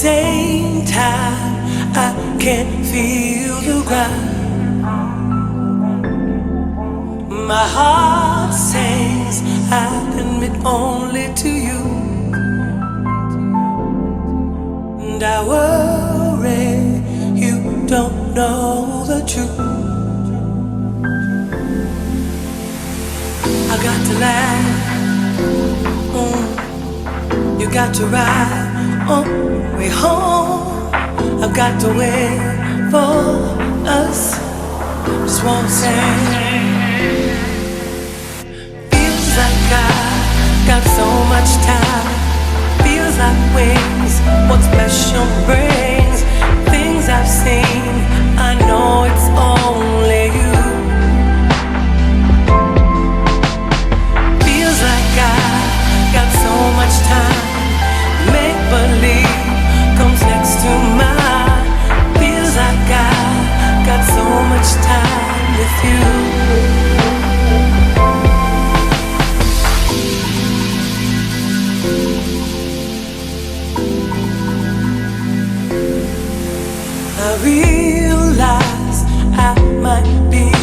same time, I can feel the ground. My heart sings, I admit only to you. And I worry you don't know the truth. I got to laugh, you got to ride on the way home. I've got to wait for us. Just won't say. Feels like I got so much time. Feels like wings, what special brings. Things I've seen, I know it's only you. Feels like I got so much time. Make believe comes next to mine. Feels like I got so much time with you. I realize I might be